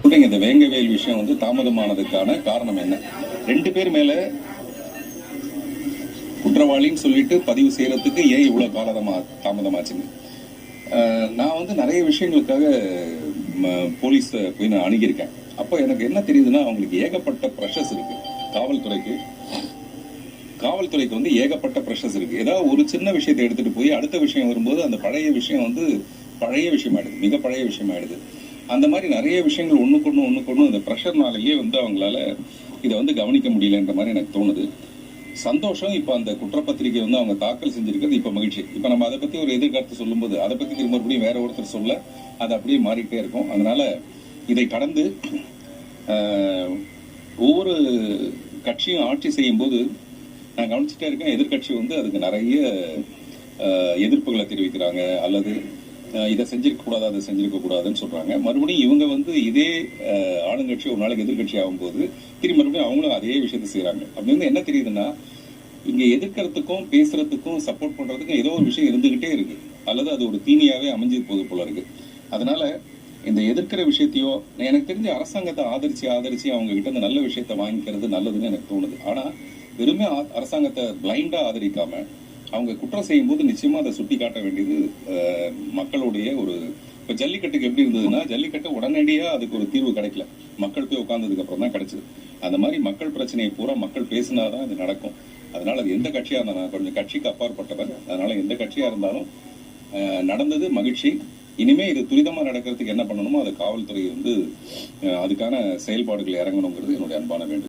இந்த வேங்கவேல் விஷயம் வந்து தாமதமானதுக்கான காரணம் என்ன? 2 பேர் மேல குற்றவாளின்னு சொல்லிட்டு பதிவு செய்யறதுக்கு ஏன் இவ்வளவு தாமதமாச்சுங்க? நான் வந்து நிறைய விஷயங்களுக்காக போலீஸ் போய் நான் அணுகியிருக்கேன். அப்போ எனக்கு என்ன தெரியுதுன்னா, அவங்களுக்கு ஏகப்பட்ட ப்ரெஷர்ஸ் இருக்கு. காவல்துறைக்கு வந்து ஏகப்பட்ட ப்ரெஷர்ஸ் இருக்கு. ஏதாவது ஒரு சின்ன விஷயத்தை எடுத்துட்டு போய் அடுத்த விஷயம் வரும்போது அந்த பழைய விஷயம் வந்து பழைய விஷயமாயிடுது, மிக பழைய விஷயமாயிடுது. அந்த மாதிரி நிறைய விஷயங்கள் ஒண்ணுக்கு அந்த ப்ரெஷர்னாலேயே வந்து அவங்களால இதை வந்து கவனிக்க முடியலன்ற மாதிரி எனக்கு தோணுது. சந்தோஷம், இப்ப அந்த குற்றப்பத்திரிகை வந்து அவங்க தாக்கல் செஞ்சிருக்கிறது இப்ப மகிழ்ச்சி. இப்ப நம்ம அதை பத்தி ஒரு எதிர்கருத்து சொல்லும் போது அதை பத்தி திரும்ப வேற ஒருத்தர் சொல்ல அது அப்படியே மாறிட்டே இருக்கும். அதனால இதை கடந்து ஒவ்வொரு கட்சியும் ஆட்சி செய்யும் போது நான் கவனிச்சுட்டே இருக்கேன், எதிர்கட்சி வந்து அதுக்கு நிறைய எதிர்ப்புகளை தெரிவிக்கிறாங்க, அல்லது இதை செஞ்சிருக்க கூடாது அதை செஞ்சிருக்க கூடாதுன்னு சொல்றாங்க. மறுபடியும் இவங்க வந்து இதே ஆளுங்கட்சி ஒரு நாளைக்கு எதிர்கட்சி ஆகும்போது மறுபடியும் அவங்களும் அதே விஷயத்தை செய்யறாங்க. அப்படி வந்து என்ன தெரியுதுன்னா, இங்க எதிர்க்கிறதுக்கும் பேசுறதுக்கும் சப்போர்ட் பண்றதுக்கும் ஏதோ ஒரு விஷயம் இருந்துகிட்டே இருக்கு, அல்லது அது ஒரு தீனியாவே அமைஞ்சு போது போல இருக்கு. அதனால இந்த எதிர்க்கிற விஷயத்தையோ எனக்கு தெரிஞ்ச அரசாங்கத்தை ஆதரிச்சு அவங்க கிட்ட இந்த நல்ல விஷயத்த வாங்கிக்கிறது நல்லதுன்னு எனக்கு தோணுது. ஆனா வெறுமே அரசாங்கத்தை பிளைண்டா ஆதரிக்காம அவங்க குற்றம் செய்யும் போது நிச்சயமா அதை சுட்டி காட்ட வேண்டியது மக்களுடைய ஒரு. இப்ப ஜல்லிக்கட்டுக்கு எப்படி இருந்ததுன்னா, ஜல்லிக்கட்டு உடனடியா அதுக்கு ஒரு தீர்வு கிடைக்கல, மக்கள் போய் உட்கார்ந்ததுக்கு அப்புறம் தான் கிடைச்சது. அந்த மாதிரி மக்கள் பிரச்சனையை பூரா மக்கள் பேசினாதான் அது நடக்கும். அதனால அது எந்த கட்சியா இருந்தாலும், நான் கொஞ்சம் கட்சிக்கு அப்பாற்பட்டவன், அதனால எந்த கட்சியா இருந்தாலும் நடந்தது மகிழ்ச்சி. இனிமே இது துரிதமா நடக்கிறதுக்கு என்ன பண்ணணுமோ அதை காவல்துறை வந்து அதுக்கான செயல்பாடுகள் இறங்கணுங்கிறது என்னுடைய அன்பான வேண்டும்.